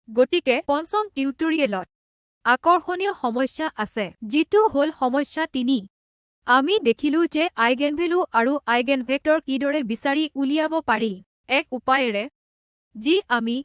গতিকে পঞ্চম টিউটোৰিয়েলত আকৰ্ষণীয় সমস্যা আছে যিটো হল সমস্যা 3 আমি দেখিলো যে আইগেনভেলু আৰু আইগেনভেক্টৰ কিদৰে বিচাৰি উলিয়াব পাৰি এক উপায়েৰে যি আমি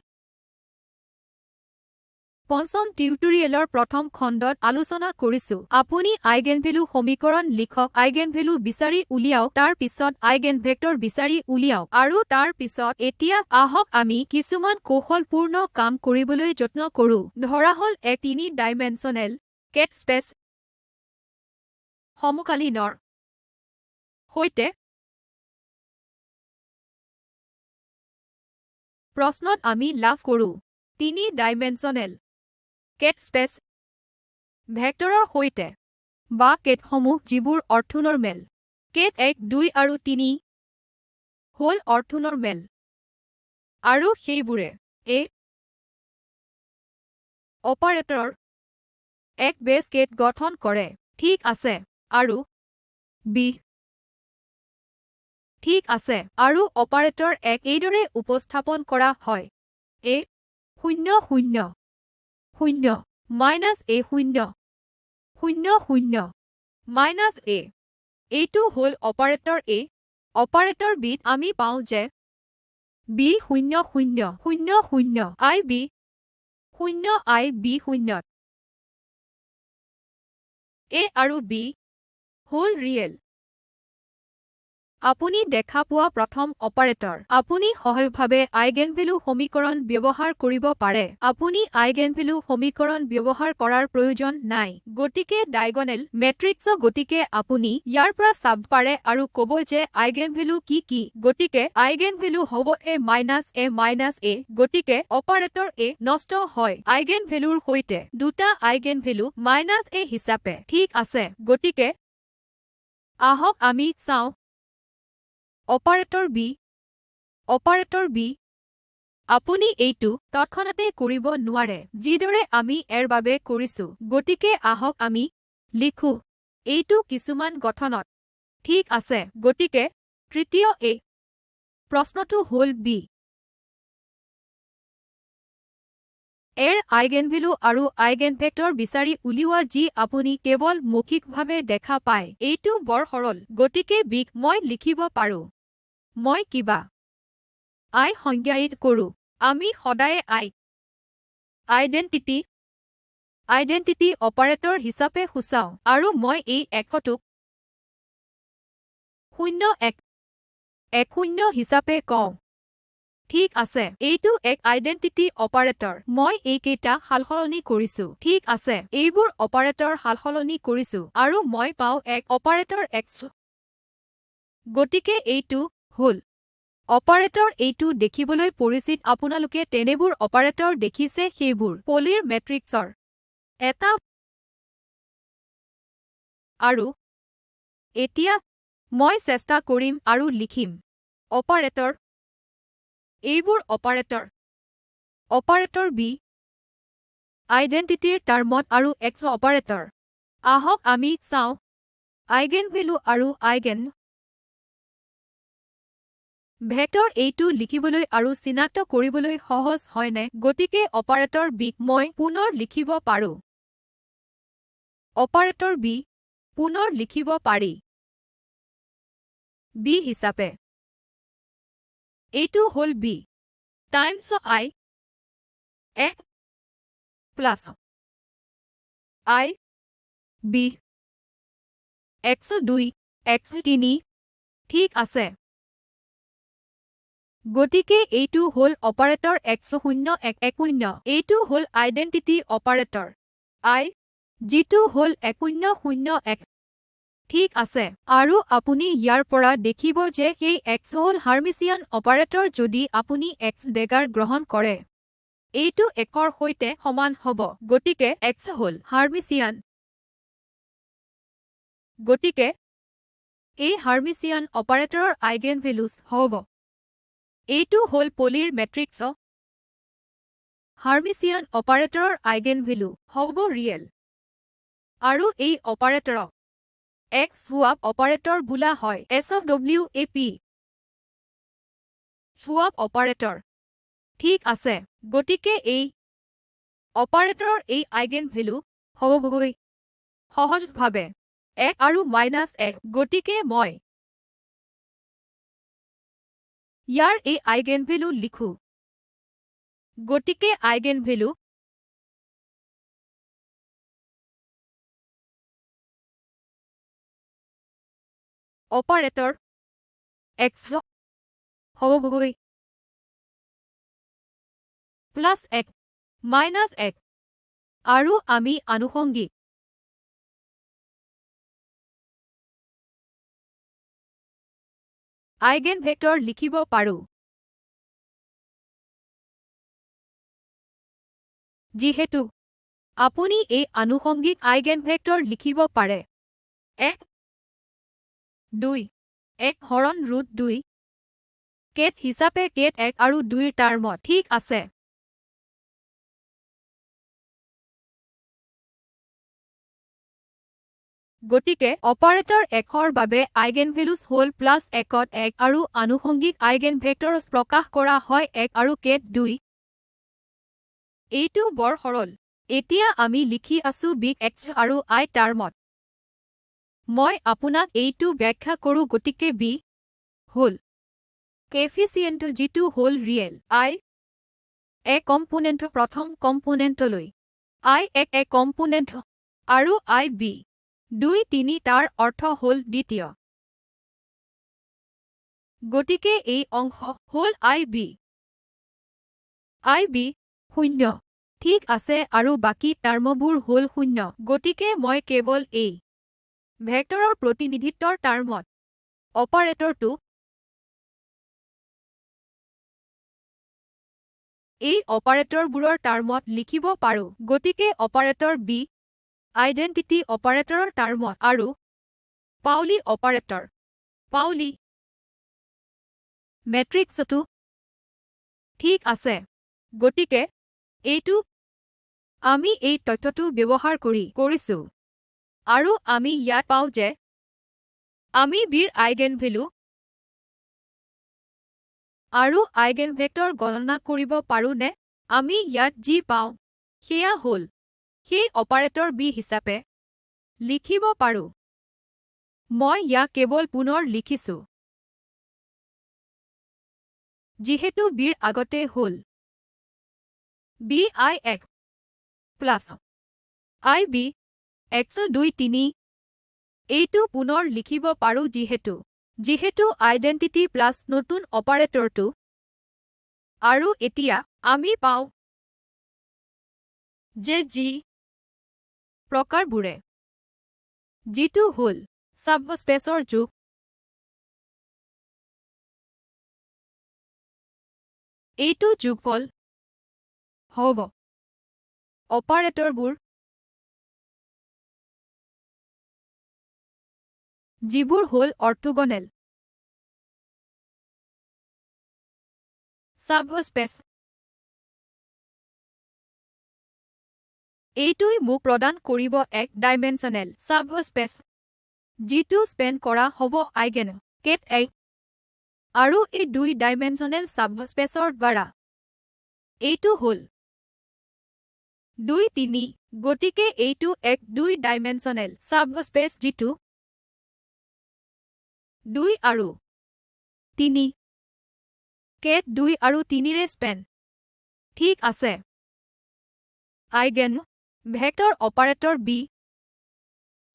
পঞ্চম টিউটোৰিয়েলৰ প্ৰথম খণ্ডত আলোচনা কৰিছো আপুনি আইগেনভেলু সমীকৰণ লিখক আইগেনভেলু বিচাৰি উলিয়াওক তাৰ পিছত আইগেনভেক্টৰ বিচাৰি উলিয়াওক আৰু তাৰ পিছত এতিয়া আহক আমি কিছুমান কৌশলপূৰ্ণ কাম কৰিবলৈ যত্ন কৰো ধৰা হল এক 3 ডাইমেনশ্যনেল কেট স্পেচ সমকালীনৰ সৈতে প্ৰশ্নত আমি লাভ কৰো 3 ডাইমেনশ্যনেল কেট স্পেচ ভেক্টৰৰ সৈতে বা কেটসমূহ যিবোৰ অৰ্থনৰ্মেল কেট 1 2 আৰু 3 হল অৰ্থনৰ্মেল আৰু সেইবোৰে এ অপাৰেটৰ এক বেছ কেট গঠন কৰে ঠিক আছে আৰু বি ঠিক আছে আৰু অপাৰেটৰ এক এইদৰে উপস্থাপন কৰা হয় এ 0 0 0 মাইনাছ এ 0 0 0 মাইনাছ এ এইটো হল অপাৰেটৰ এ অপাৰেটৰ বিত আমি পাওঁ যে বি 0 0 0 0 আই বি 0 আই বি 0 এ আৰু বি হল ৰিয়েল আপুনি দেখা পোৱা প্ৰথম অপাৰেটৰ আপুনি সহায়কভাৱে আইগেনভেলু সমীকৰণ ব্যৱহাৰ কৰিব পাৰে আপুনি আইগেনভেলু সমীকৰণ ব্যৱহাৰ কৰাৰ প্ৰয়োজন নাই গতিকে ডায়গনেল মেট্ৰিক্স গতিকে আপুনি ইয়াৰ পৰা চাব পাৰে আৰু ক'ব যে আইগেনভেলু কি গতিকে আইগেনভেলু হ'ব এ গতিকে অপাৰেটৰ এ নষ্ট হয় আইগেনভেলুৰ সৈতে দুটা আইগেনভেলু এ হিচাপে ঠিক আছে গতিকে আহক আমি চাওঁ অপাৰেটৰ বি আপুনি এইটো তৎক্ষণাতে কৰিব নোৱাৰে যিদৰে আমি এৰ বাবে কৰিছো গতিকে আহক আমি লিখো এইটো কিছুমান গঠনত ঠিক আছে গতিকে তৃতীয় এ প্ৰশ্নটো হল বি এৰ আইগেনভেলু আৰু আইগেনভেক্টৰ বিচাৰি উলিওৱা যি আপুনি কেৱল মৌখিকভাৱে দেখা পায় এইটো বৰ সৰল গতিকে বিক মই লিখিব পাৰো মই কিবা আই সংজ্ঞায়িত কৰো আমি সদায়ে আইডেন্টিটি অপাৰেটৰ হিচাপে সূচাও আৰু মই এই একটোক 0 1 0 হিচাপে কওঁ ঠিক আছে এইটো এক আইডেন্টিটি অপাৰেটৰ মই এইকেইটা সালসলনি কৰিছো ঠিক আছে এইবোৰ অপাৰেটৰ সালসলনি কৰিছো আৰু মই পাওঁ এক অপাৰেটৰ এক্স গতিকে এইটো হল অপাৰেটৰ এইটো দেখিবলৈ পৰিচিত আপোনালোকে তেনেবোৰ অপাৰেটৰ দেখিছে সেইবোৰ পলিৰ মেট্ৰিক্সৰ এটা আৰু এতিয়া মই চেষ্টা কৰিম আৰু লিখিম অপাৰেটৰ এইবোৰ অপাৰেটৰ বি আইডেন্টিটিৰ টাৰ্মত আৰু এক্স অপাৰেটৰ আহক আমি চাওঁ আইগেনভেলু আৰু আইগেন ভেক্টৰ এইটো লিখিবলৈ আৰু চিনাক্ত কৰিবলৈ সহজ হয়নে গতিকে অপাৰেটৰ বিক মই পুনৰ লিখিব পাৰো অপাৰেটৰ বি পুনৰ লিখিব পাৰি বি হিচাপে এইটো হল বি টাইমছ আই এক প্লাছ আই বি এক্স 2 এক্স 3 ঠিক আছে গতিকে এইটো হল অপাৰেটৰ এক্স 0 1 0 এইটো হল আইডেন্টিটি অপাৰেটৰ আই যিটো হল 0 0 1 ঠিক আছে আৰু আপুনি ইয়াৰ পৰা দেখিব যে সেই এক্স হল হাৰ্মিচিয়ান অপাৰেটৰ যদি আপুনি এক্স ডেগাৰ গ্ৰহণ কৰে এইটো একৰ সৈতে সমান হ'ব গতিকে এক্স হল হাৰ্মিচিয়ান গতিকে এই হাৰ্মিচিয়ান অপাৰেটৰৰ আইগেনভেলুজ হ'ব এইটো হল পলিৰ মেট্ৰিক্স হাৰ্মিচিয়ান অপাৰেটৰৰ আইগেনভেলু হ'ব ৰিয়েল আৰু এই অপাৰেটৰক এক্স সোৱাপ অপাৰেটৰ বোলা হয় SWAP সোৱাপ অপাৰেটৰ ঠিক আছে গতিকে এই অপাৰেটৰৰ এই আইগেন ভেলু হ'বগৈ সহজভাৱে 1 আৰু -1 গতিকে মই ইয়াৰ এই আইগেন ভেলু লিখো গতিকে আইগেন ভেলু অপাৰেটৰ x হ'বগৈ +1 -1 আৰু আমি আনুষংগিক আইগেন ভেক্টৰ লিখিব পাৰো যিহেতু আপুনি এই আনুষংগিক আইগেন ভেক্টৰ লিখিব পাৰে 1 2 1 হৰণ √2 কেট হিচাপে কেট 1 আৰু 2ৰ টাৰ্মত ঠিক আছে গতিকে অপাৰেটৰ 1ৰ বাবে আইগেন ভেলুজ হ'ল +1ত 1 আৰু আনুষংগিক আইগেন ভেক্টৰছ প্ৰকাশ কৰা হয় 1 আৰু কেট 2 এইটো বৰ সৰল এতিয়া আমি লিখি আছো বিগ এক্স আৰু আই টাৰ্মত মই আপোনাক এইটো ব্যাখ্যা কৰো গতিকে বি হ'ল কোএফিচিয়েন্ট যিটো হ'ল ৰিয়েল আই এ কম্পোনেন্ট প্ৰথম কম্পোনেন্টলৈ আই এ কম্পোনেন্ট আৰু আই বি 2 3 তাৰ অৰ্থ হ'ল দ্বিতীয় গতিকে এই অংশ হ'ল আই বি 0 ঠিক আছে আৰু বাকী টাৰ্মবোৰ হ'ল 0 গতিকে মই কেৱল এই ভেক্টৰৰ প্ৰতিনিধিত্বৰ টাৰ্মত অপাৰেটৰটো এই অপাৰেটৰবোৰৰ টাৰ্মত লিখিব পাৰো গতিকে অপাৰেটৰ বি আইডেন্টিটি অপাৰেটৰৰ টাৰ্মত আৰু পাউলি অপাৰেটৰ পাউলি মেট্ৰিক্সটো ঠিক আছে গতিকে এইটো আমি এই তথ্যটো ব্যৱহাৰ কৰিছো আৰু আমি ইয়াত পাওঁ যে আমি বিৰ আইগেন ভেলু আৰু আইগেন ভেক্টৰ গণনা কৰিব পাৰো নে আমি ইয়াত যি পাওঁ সেয়া হ'ল সেই অপাৰেটৰ বি হিচাপে লিখিব পাৰো মই ইয়াক কেৱল পুনৰ লিখিছো যিহেতু বিৰ আগতে হ'ল বি আই এক প্লাছ আই বি x 2 3 এইটো পুনৰ লিখিব পাৰো যিহেতু আইডেন্টিটি প্লাছ নতুন অপাৰেটৰটো আৰু এতিয়া আমি পাওঁ যে যি প্ৰকাৰবোৰে যিটো হ'ল সাবস্পেচৰ যোগ এইটো যোগফল হ'ব অপাৰেটৰবোৰ যিবোৰ হ'ল অৰ্থোগনেল সাবস্পেচ এইটোই মোক প্ৰদান কৰিব এক ডাইমেনশ্যনেল সাবস্পেচ যিটো স্পেন কৰা হ'ব আইগেন কেট 1 আৰু এই 2 ডাইমেনশ্যনেল সাবস্পেচৰ দ্বাৰা এইটো হ'ল 2 3 গতিকে এইটো এক 2 ডাইমেনশ্যনেল সাবস্পেচ যিটো 2 আৰু 3 কেট 2 আৰু 3 ৰে স্পেন ঠিক আছে আইগেন ভেক্টৰ অপাৰেটৰ বি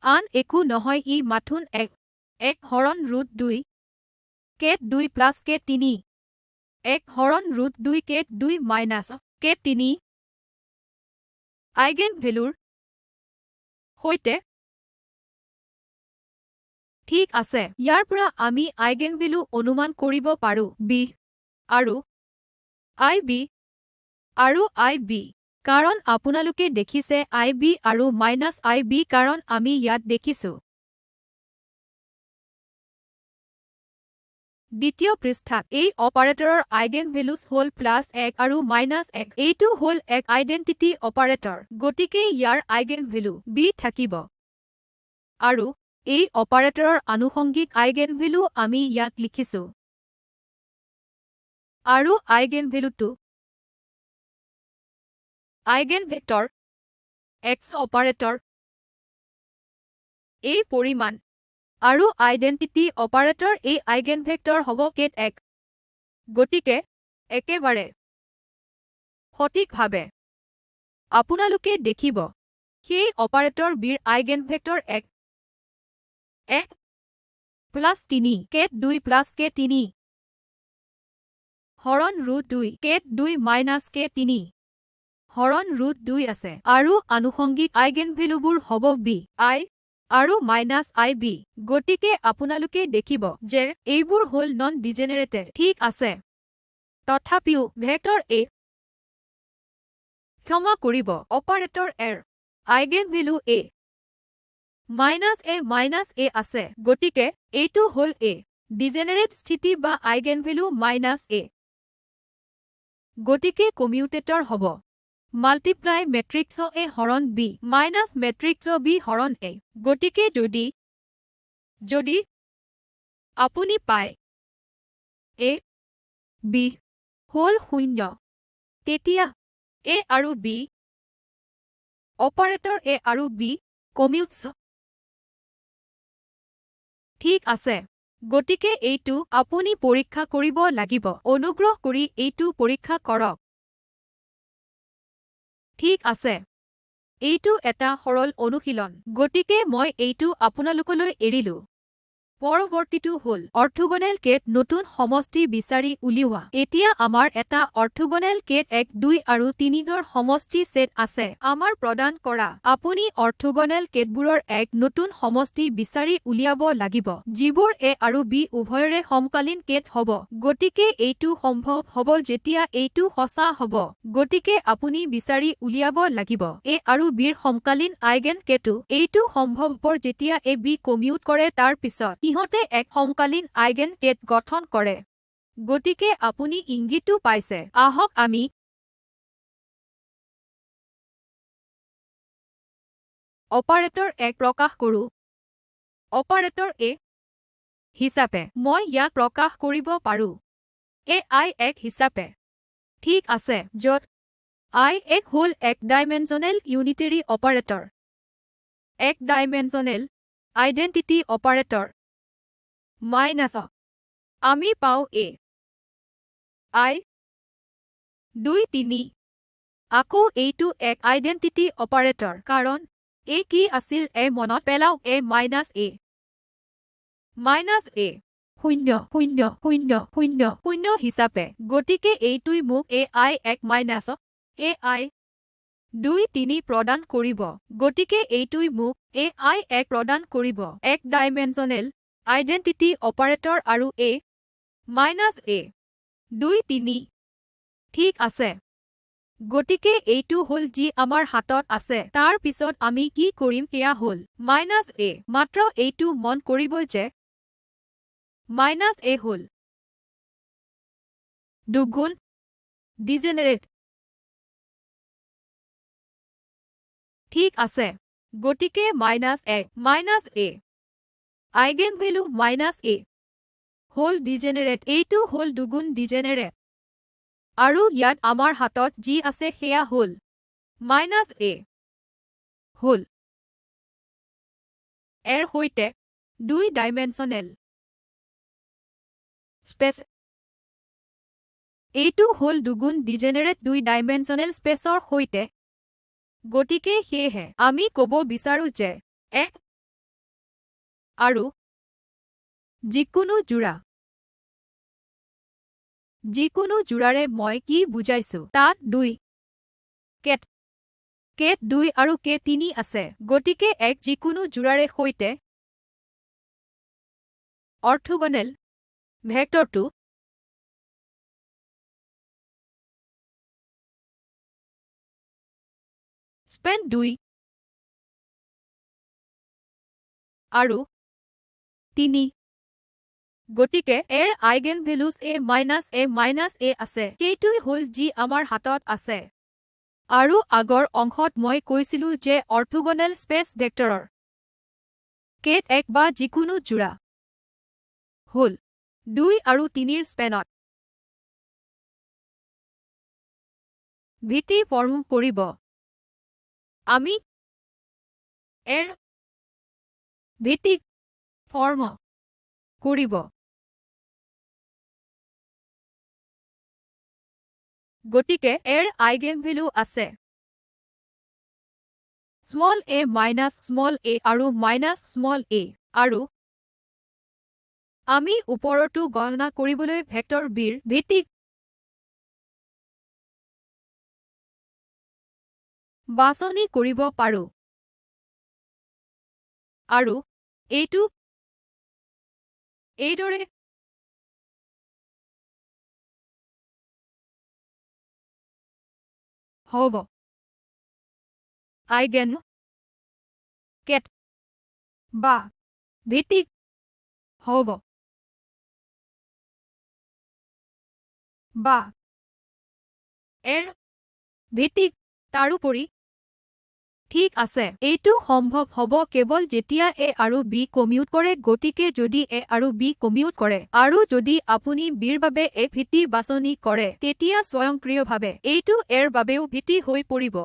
আন একো নহয় ই মাথোন 1 হৰণ √2 কেট 2 প্লাছ কেট 3 1 হৰণ √2 কেট 2 মাইনাছ কেট 3 আইগেন ভেলুৰ সৈতে ঠিক আছে ইয়াৰ পৰা আমি আইগেন ভেলু অনুমান কৰিব পাৰো বি আৰু আই বি কাৰণ আপোনালোকে দেখিছে আই বি আৰু মাইনাছ আই বি কাৰণ আমি ইয়াত দেখিছো দ্বিতীয় পৃষ্ঠাত এই অপাৰেটৰৰ আইগেন ভেলুজ হ'ল +1 আৰু -1 এইটো হ'ল এক আইডেন্টিটি অপাৰেটৰ গতিকে ইয়াৰ আইগেন ভেলু বি থাকিব আৰু এই অপাৰেটৰৰ আনুষংগিক আইগেন ভেলু আমি ইয়াত লিখিছো আৰু আইগেন ভেলুটো আইগেনভেক্টৰ X অপাৰেটৰ এই পৰিমাণ আৰু আইডেন্টিটি অপাৰেটৰ এই আইগেনভেক্টৰ হ'ব কেট এক গতিকে একেবাৰে সঠিকভাৱে আপোনালোকে দেখিব সেই অপাৰেটৰ বিৰ আইগেনভেক্টৰ এক প্লাছ 3 কেট 2 প্লাছ কে 3 হৰণ ৰুট 2 কেট 2 মাইনাছ কে 3 হৰণ ৰুট 2 আছে আৰু আনুষংগিক আইগেনভেলুবোৰ হ'ব বি আই আৰু মাইনাছ আই বি গতিকে আপোনালোকে দেখিব যে এইবোৰ হ'ল নন ডিজেনেৰেটেড ঠিক আছে তথাপিও ভেক্টৰ এ ক্ষমা কৰিব অপাৰেটৰ এৰ আইগেনভেলু এ মাইনাছ এ আছে গতিকে এইটো হ'ল এ ডিজেনেৰেট স্থিতি বা আইগেনভেলু মাইনাছ এ গতিকে কমিউটেটৰ হ'ব মাল্টিপ্লাই মেট্ৰিক্স এ হৰণ বি মাইনাছ মেট্ৰিক্স বি হৰণ এ গতিকে যদি আপুনি পায় এ বি হ'ল 0 তেতিয়া এ আৰু বি অপাৰেটৰ এ আৰু বি কমিউটছ ঠিক আছে গতিকে এইটো আপুনি পৰীক্ষা কৰিব লাগিব অনুগ্ৰহ কৰি এইটো পৰীক্ষা কৰক ঠিক আছে এইটো এটা সৰল অনুশীলন গতিকে মই এইটো আপোনালোকলৈ এৰিলো পৰৱৰ্তীটো হ'ল অৰ্থগোনেল কেট নতুন সমষ্টি বিচাৰি উলিওৱা এতিয়া আমাৰ এটা অৰ্থগোনেল কেট 1 2 আৰু 3 ৰ সমষ্টি সেট আছে আমাৰ প্ৰদান কৰা আপুনি অৰ্থগোনেল কেটবোৰৰ এক নতুন সমষ্টি বিচাৰি উলিয়াব লাগিব যিবোৰ এ আৰু বি উভয়ৰে সমকালীন কেট হ'ব গতিকে এইটো সম্ভৱ হ'ব যেতিয়া এইটো সঁচা হ'ব গতিকে আপুনি বিচাৰি উলিয়াব লাগিব এ আৰু বিৰ সমকালীন আইগেন কেটু এইটো সম্ভৱপৰ যেতিয়া এ বি কমিউট কৰে তাৰ পিছত ইহঁতে এক সমকালীন আইগেন কেট গঠন কৰে গতিকে আপুনি ইংগিতটো পাইছে আহক আমি অপাৰেটৰ এক প্ৰকাশ কৰো অপাৰেটৰ এ হিচাপে মই ইয়াক প্ৰকাশ কৰিব পাৰো এ আই এক হিচাপে ঠিক আছে য'ত আই এক হ'ল এক ডাইমেনশ্যনেল ইউনিটেৰী অপাৰেটৰ এক ডাইমেনশ্যনেল আইডেন্টিটি অপাৰেটৰ মাইনাছ আমি পাওঁ এ আই 2 3 আকৌ এইটো এক আইডেন্টিটি অপাৰেটৰ কাৰণ এ কি আছিল এ মনত পেলাও এ মাইনাছ এ 0 0 0 0 0 হিচাপে গতিকে এইটোই মোক এ আই এক মাইনাছ এ আই 2 3 প্ৰদান কৰিব গতিকে এইটোই মোক এ আই এক প্ৰদান কৰিব এক ডাইমেনশ্যনেল আইডেন্টিটি অপাৰেটৰ আৰু এ মাইনাছ এ 2 3 ঠিক আছে গতিকে এইটো হ'ল যি আমাৰ হাতত আছে তাৰ পিছত আমি কি কৰিম সেয়া হ'ল মাইনাছ এ মাত্ৰ এইটো মন কৰিব যে মাইনাছ এ হ'ল দুগুণ ডিজেনেৰেট ঠিক আছে গতিকে মাইনাছ এ আইগেনভেলু মাইনাছ এ হ'ল ডিজেনেৰেট এইটো হ'ল দুগুণ ডিজেনেৰেট আৰু ইয়াত আমাৰ হাতত যি আছে সেয়া হ'ল মাইনাছ এ হ'ল এৰ সৈতে 2 ডাইমেনশ্যনেল স্পেচ এইটো হ'ল দুগুণ ডিজেনেৰেট 2 ডাইমেনশ্যনেল স্পেচৰ সৈতে গতিকে সেয়েহে আমি ক'ব বিচাৰো যে এক আৰু যিকোনো জোৰাৰে মই কি বুজাইছো তাত 2 কেট 2 আৰু কে 3 আছে গতিকে এক যিকোনো জোৰাৰে সৈতে অৰ্থগোনেল ভেক্টৰটো স্পেন 2 আৰু 3 গতিকে এৰ আইগেনভেলুজ এ মাইনাছ এ আছে সেইটোই হ'ল যি আমাৰ হাতত আছে আৰু আগৰ অংশত মই কৈছিলো যে অৰ্থগোনেল স্পেচ ভেক্টৰৰ কেট 1 বা যিকোনো জোৰা হ'ল 2 আৰু 3 স্পেনত ভিত্তি ফৰ্ম কৰিব আমি এৰ ভিত্তি ফৰ্ম কৰিব গতিকে এৰ আইগেনভেলু আছে small a minus small a আৰু মাইনাছ স্মল a আৰু আমি ওপৰতো গণনা কৰিবলৈ ভেক্টৰ বিৰ ভিত্তিক বাছনি কৰিব পাৰো আৰু এইটো এইদৰে হ'ব আইগেন কেট বা ভিত্তিক হ'ব বা এৰ ভিত্তিক তাৰোপৰি ঠিক আছে এইটো সম্ভৱ হ'ব কেৱল যেতিয়া a আৰু b কমিউট কৰে গতিকে যদি a আৰু b কমিউট কৰে আৰু যদি আপুনি bৰ বাবে a ভিত্তি বাছনি কৰে তেতিয়া স্বয়ংক্ৰিয়ভাৱে এইটো এৰ বাবেও ভিত্তি হৈ পৰিব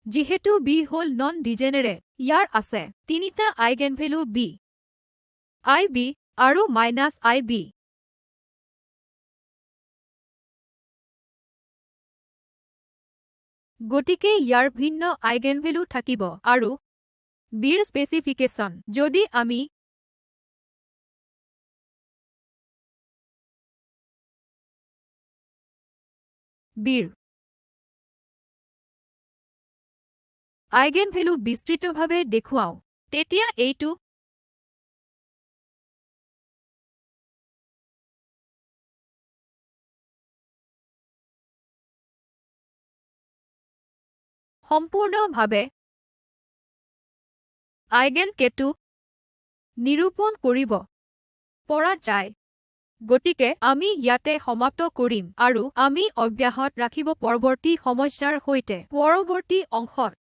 যিহেতু b হ'ল নন ডিজেনেৰেট ইয়াৰ আছে তিনিটা আইগেনভেলু b ib আৰু মাইনাছ ib গতিকে ইয়াৰ ভিন্ন আইগেনভেলু থাকিব আৰু বিৰ স্পেচিফিকেশ্যন যদি আমি বিৰ আইগেনভেলু বিস্তৃতভাৱে দেখুৱাও তেতিয়া এইটো সম্পূৰ্ণভাৱে আইগেন কেটো নিৰূপণ কৰিব পৰা যায় গতিকে আমি ইয়াতে সমাপ্ত কৰিম আৰু আমি অব্যাহত ৰাখিব পৰৱৰ্তী সমস্যাৰ সৈতে পৰৱৰ্তী অংশত